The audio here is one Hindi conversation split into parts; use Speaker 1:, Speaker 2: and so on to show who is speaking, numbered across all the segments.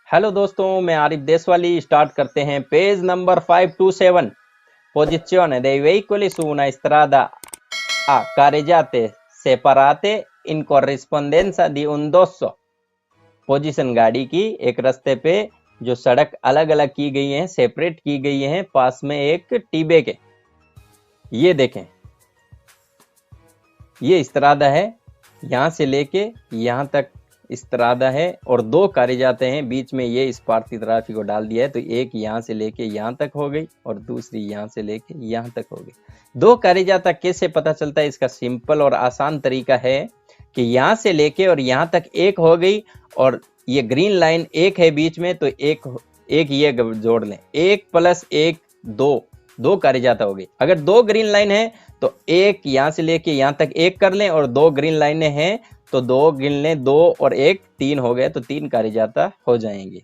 Speaker 1: हेलो दोस्तों, मैं आरिफ देसवाली। स्टार्ट करते हैं page number 527। Posizione dei veicoli su una strada a carreggiate separate in corrispondenza di un dosso। Position गाड़ी की एक रास्ते पे जो सड़क अलग अलग की गई है, सेपरेट की गई है, पास में एक टीबे के। ये देखें, ये इस्त्रादा है, यहां से लेके यहां तक इस्त्रादा है और दो कारे जाते हैं। बीच में ये इस पार्थिव ट्रैफिक को डाल दिया है, तो एक यहां से लेके यहां तक हो गई और दूसरी यहां से लेके यहां तक हो गई। दो कारे जाता कैसे पता चलता है? इसका सिंपल और आसान तरीका है कि यहां से लेके और यहां तक एक हो गई और ये ग्रीन लाइन एक है बीच में, तो एक ये जोड़ लें। एक प्लस एक दो कारे जाता हो गई। अगर दो ग्रीन लाइन है तो एक यहां से लेके यहां तक एक कर लें, और दो ग्रीन लाइनें हैं तो दो गिन लें, दो और एक तीन हो गए, तो तीन carreggiata हो जाएंगे।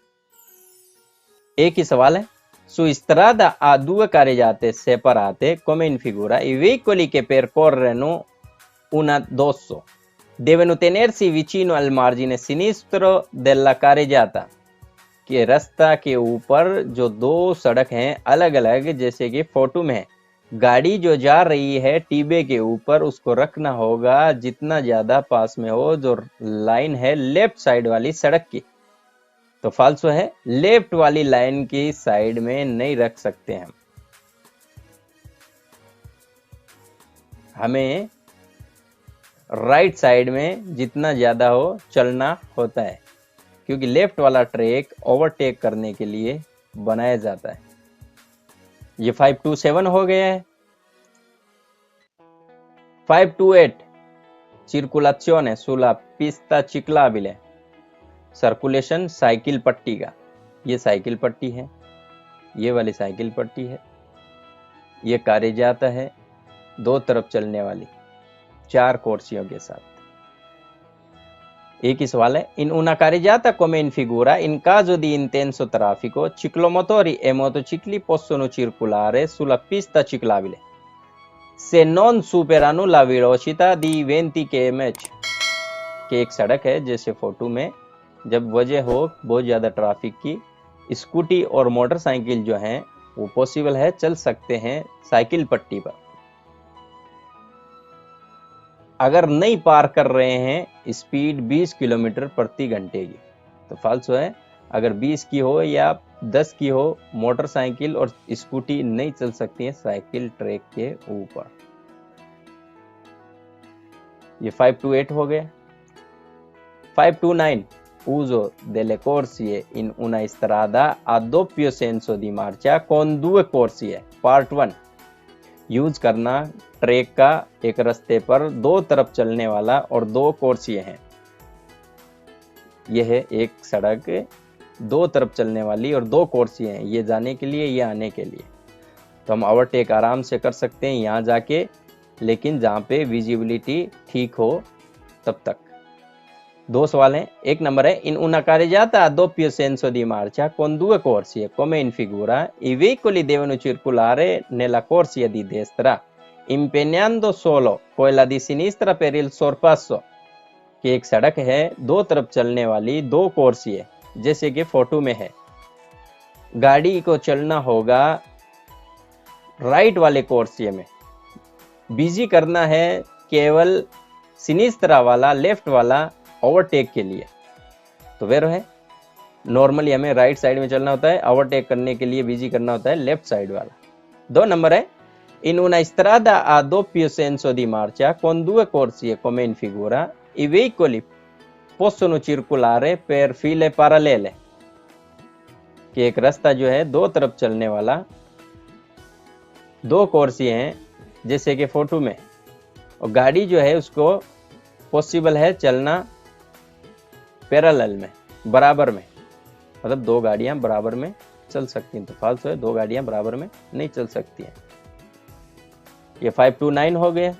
Speaker 1: एक ही सवाल है। Su strada a due carreggiate separate come in figura, i veicoli che percorrono una dosso devono tenersi vicino al margine sinistro della carreggiata। कि रास्ता के ऊपर जो दो सड़क हैं अलग अलग, जैसे कि फोटो में है, गाड़ी जो जा रही है टीबे के ऊपर, उसको रखना होगा जितना ज्यादा पास में हो जो लाइन है लेफ्ट साइड वाली सड़क की। तो फाल्सो है, लेफ्ट वाली लाइन की साइड में नहीं रख सकते हम। हमें राइट साइड में जितना ज्यादा हो चलना होता है, क्योंकि लेफ्ट वाला ट्रैक ओवरटेक करने के लिए बनाया जाता है। ये 527 हो गया है। 528 circolazione sulla pista ciclabile। Circulation cycle पट्टी का। ये साइकिल पट्टी है, ये वाली साइकिल पट्टी है, ये carreggiata है, दो तरफ चलने वाली, चार कुर्सियों के साथ। एक ही सवाल है। In una carreggiata come in figura, in caso di intenso traffico, ciclomotori e motocicli possono circolare sulla pista ciclabile se non superano la velocità di 20 km/h। कि एक सड़क है जैसे फोटो में, जब वजह हो बहुत ज्यादा ट्रैफिक की, स्कूटी और मोटरसाइकिल जो हैं वो पॉसिबल है, चल सकते हैं साइकिल पट्टी पर। अगर नहीं पार कर रहे हैं स्पीड 20 किलोमीटर प्रति घंटे की, तो फाल्सो है। अगर 20 की हो या 10 की हो, मोटरसाइकिल और स्कूटी नहीं चल सकती है साइकिल ट्रैक के ऊपर। ये 528 हो गया। 529 uso delle corsie in una strada a doppio senso di marcia con due corsie। Part 1, use करना ट्रैक का एक रास्ते पर दो तरफ चलने वाला और दो कोर्सिए हैं। यह है एक सड़क, दो तरफ चलने वाली और दो कोर्सिए हैं, ये जाने के लिए, ये आने के लिए। तो हम ओवरटेक आराम से कर सकते हैं यहाँ जाके, लेकिन जहाँ पे विजिबिलिटी ठीक हो तब तक। दो सवाल हैं। एक नंबर है, in una carreggiata a doppio senso di marcia con due corsie come in figura, i veicoli devono circolare nella corsia di destra impegnando solo quella di sinistra per il sorpasso। कि एक सड़क है दो तरफ चलने वाली, दो कोर्सिए जैसे कि फोटो में है, गाड़ी को चलना होगा राइट वाले कोर्सिए में, बिजी करना है केवल सिनिस्त्रा वाला, लेफ्ट वाला ओवरटेक के लिए। तो वेरो है, नॉर्मली हमें राइट साइड में चलना होता है, ओवरटेक करने के लिए बिजी करना होता है लेफ्ट साइड वाला। दो नंबर है, in una strada a doppio senso di marcia con due corsie come in figura, i veicoli possono circolare per file parallele। कि एक रास्ता जो है दो तरफ चलने वाला, दो कोर्सिए हैं जैसे कि फोटो में, और गाड़ी जो है उसको पॉसिबल है चलना पैरेलल में, बराबर में, मतलब दो गाड़ियां बराबर में चल सकती हैं। तो फाल्सो है, दो गाड़ियां बराबर में नहीं चल सकती हैं। ये 529 हो गया।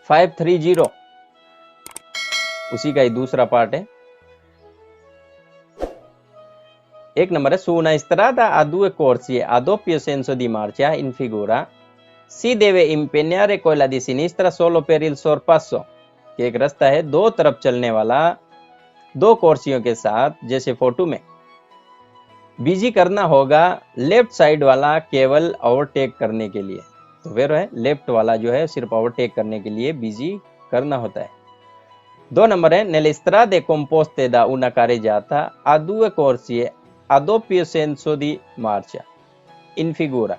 Speaker 1: 530 उसी का ही दूसरा पार्ट है। एक नंबर है, su una strada a due corsie a doppio senso di marcia in figura si deve impegnare quella di sinistra solo per il sorpasso। कि एक रास्ता है दो तरफ चलने वाला, दो कुर्सियों के साथ जैसे फोटो में। बीजी करना होगा लेफ्ट साइड वाला केवल ओवरटेक करने के लिए। तो वेर है लेफ्ट वाला जो है सिर्फ ओवरटेक करने के लिए बीजी करना होता है। 2 नंबर है nelle strade composte da una carreggiata a due corsie a doppio senso di marcia in figura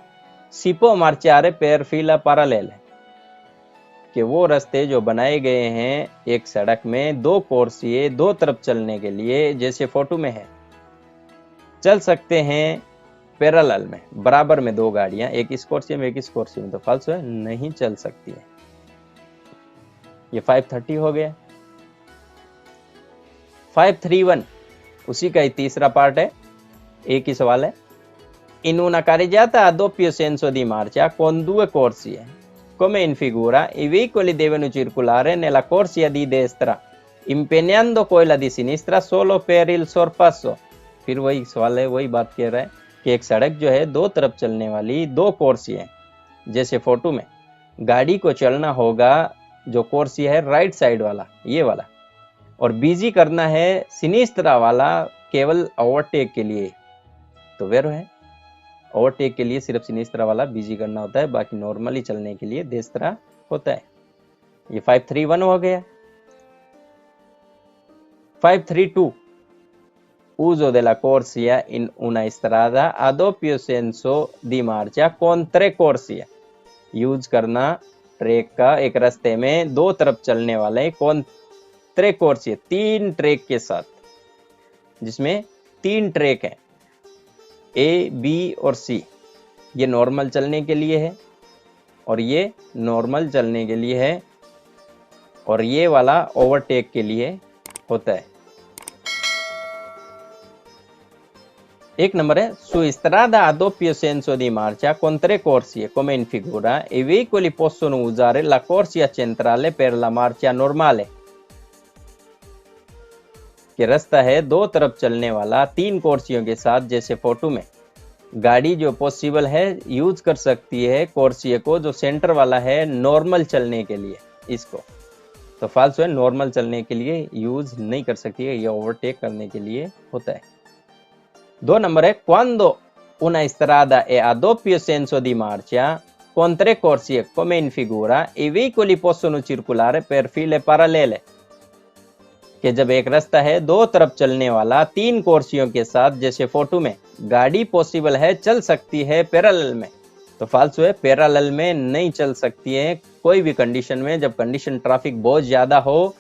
Speaker 1: si può marciare per fila parallele। कि वो रास्ते जो बनाए गए हैं एक सड़क में दो कोर्सिए दो तरफ चलने के लिए जैसे फोटो में है, चल सकते हैं पैरेलल में, बराबर में दो गाड़ियां, एक इस कोर्सिए में एक इस कोर्सिए में। तो फाल्सो है, नहीं चल सकती है। ये 530 हो गया। 531 उसी का ही तीसरा पार्ट है, एक ही सवाल है। In una carreggiata a doppio senso di marcia con due corsie, come in figura, i veicoli devono circolare nella corsia di destra, impegnando quella di sinistra solo per il sorpasso। फिर वही सवाल है, वही बात कह रहा है कि एक सड़क जो है दो तरफ चलने वाली दो कोर्सी है, जैसे फोटो में गाड़ी को चलना होगा, जो कोर्सी है राइट साइड वाला ये वाला, और बीजी करना है सिनिस्त्रा वाला केवल ओवरटेक के लिए। तो वेर है ओवरटेक के लिए सिर्फ सिनिस्त्रा वाला बीजी करना होता है, बाकी नॉर्मली चलने के लिए देस्त्रा होता है। ये 531 हो गया। 532 uso della corsia in una strada a doppio senso di marcia con tre corsie। Use करना ट्रैक का एक रास्ते में दो तरफ चलने वाले कौन त्रे कोर्सिए, तीन ट्रैक के साथ, जिसमें तीन ट्रैक हैं ए बी और सी। ये नॉर्मल चलने के लिए है और ये नॉर्मल चलने के लिए है, और ये वाला ओवरटेक के लिए होता है। एक नंबर है su strada a doppio senso di marcia con tre corsie come in figura i veicoli possono usare la corsia centrale per la marcia normale। कि रास्ता है दो तरफ चलने वाला तीन कोर्सियों के साथ जैसे फोटो में, गाड़ी जो पॉसिबल है यूज कर सकती है कोर्सिए को जो सेंटर वाला है नॉर्मल चलने के लिए इसको। तो फाल्सो है, नॉर्मल चलने के लिए यूज नहीं कर सकती है, ये ओवरटेक करने के लिए होता है। 2 नंबर है quando una strada è a doppio senso di marcia con tre corsie come in figura i veicoli possono circolare per file parallele। कि जब एक रास्ता है दो तरफ चलने वाला तीन कोर्सियों के साथ जैसे फोटो में, गाड़ी पॉसिबल है चल सकती है पैरेलल में। तो फाल्सो है, पैरेलल में नहीं चल सकती है कोई भी कंडीशन में। जब कंडीशन ट्रैफिक बहुत ज्यादा हो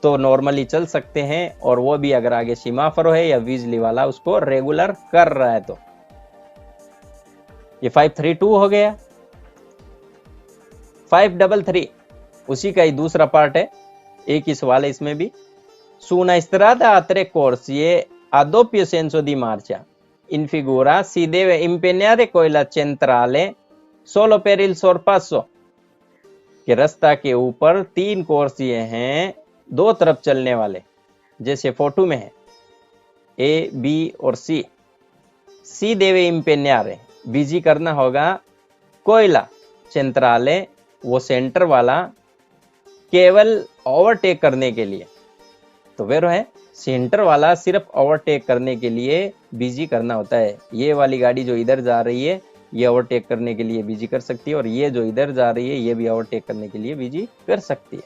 Speaker 1: तो नॉर्मली चल सकते हैं, और वो भी अगर आगे सीमाफर है या बिजली वाला उसको रेगुलर कर रहा है। तो ये 532 हो गया। 533 उसी का ही दूसरा पार्ट है, एक ही सवाल है इसमें भी। su una strada a tre corsie a doppio senso di marcia in figura si deve impegnare quella centrale solo per il sorpasso। कि रास्ता के ऊपर तीन कोर्सिए हैं दो तरफ चलने वाले जैसे फोटो में है ए बी और सी। सी देवे इम्पेन्यारे, बीजी करना होगा कोयला सेंट्राले, वो सेंटर वाला केवल ओवरटेक करने के लिए। तो वेरो है सेंटर वाला सिर्फ ओवरटेक करने के लिए बीजी करना होता है। ये वाली गाड़ी जो इधर जा रही है ये ओवरटेक करने के लिए बीजी कर सकती है, और ये जो इधर जा रही है ये भी ओवरटेक करने के लिए बीजी कर सकती है।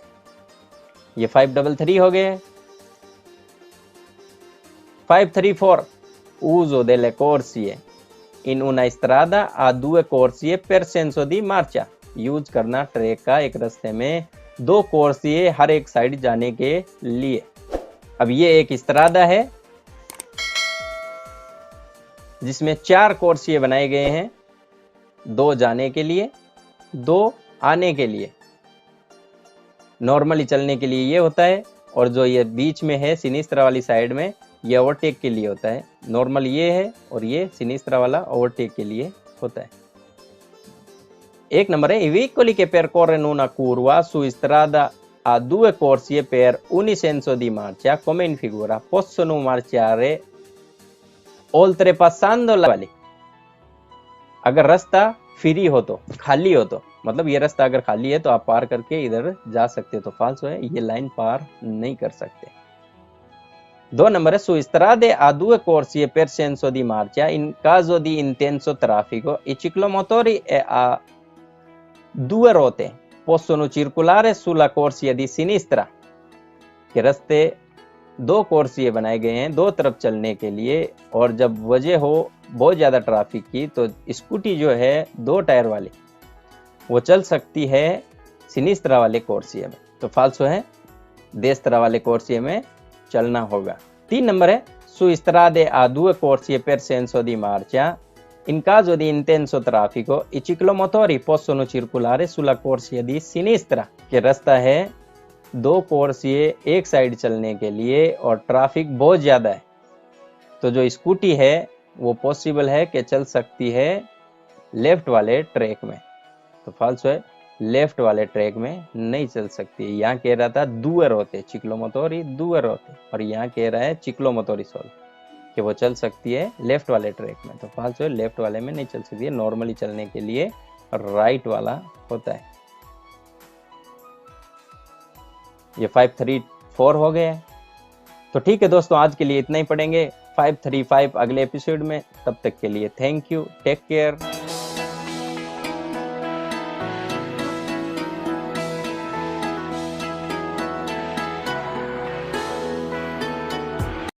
Speaker 1: ये 533 हो गए। 534 uso delle corsie in una strada a due corsie per senso di marcia। Use करना ट्रैक का एक रास्ते में दो कोर्सिए हर एक साइड जाने के लिए। अब ये एक स्त्रादा है जिसमें चार कोर्सिए बनाए गए हैं, दो जाने के लिए दो आने के लिए। नॉर्मली चलने के लिए ये होता है, और जो ये बीच में है सिनिस्त्रा वाली साइड में ये ओवरटेक के लिए होता है। नॉर्मल ये है और ये सिनिस्त्रा वाला ओवरटेक के लिए होता है। एक नंबर है i veicoli che percorrono una curva su strada a due corsie per un senso di marcia come in figura possono marciare oltrepassando la valley। अगर रास्ता फ्री हो तो, खाली हो तो, मतलब ये रास्ता अगर खाली है तो आप पार करके इधर जा सकते हो। तो फाल्सो है, ये लाइन पार नहीं कर सकते। 2 nnumber è su strade a 2 corsie per senso di marcia in caso di intenso traffico i ciclomotori a 2 rote possono circolare sulla corsia di sinistra। कि रास्ते 2 कोर्सिए बनाए गए हैं 2 तरफ चलने के लिए, और जब वजह हो बहुत ज़्यादा ट्रैफिक की तो स्कूटी जो है 2 टायर वाली वो चल सकती है सिनिस्त्रा वाले कोर्सिए में। तो फाल्सो है, देस्त्रा वाले कोर्सिए में चलना होगा। 3 नंबर है su strade a 2 corsie per senso di marcia in caso di intenso traffico i ciclomotori possono circolare sulla corsia di sinistra। कि रास्ता है 2 कोर्सिए एक साइड चलने के लिए और ट्रैफिक बहुत ज़्यादा है, तो जो स्कूटी है वो पॉसिबल है कि चल सकती है लेफ्ट वाले ट्रैक में। तो फाल्सो है, लेफ्ट वाले ट्रैक में नहीं चल सकती। यहाँ कह रहा था दुअर होते, चिक्लोमोटोरी दुअर होते, और यहाँ कह रहा है चिक्लोमोटोरी सोल कि वो चल सकती है लेफ्ट वाले ट्रैक में। तो फाल्सो है, लेफ्ट वाले में नहीं चल सकती है, नॉर्मली चलने के लिए राइट वाला होता है। ये 534 हो गया है। तो ठीक है दोस्तों, आज के लिए इतना ही पढ़ेंगे। 535 अगले एपिसोड में। तब तक के लिए थैंक यू, टेक केयर।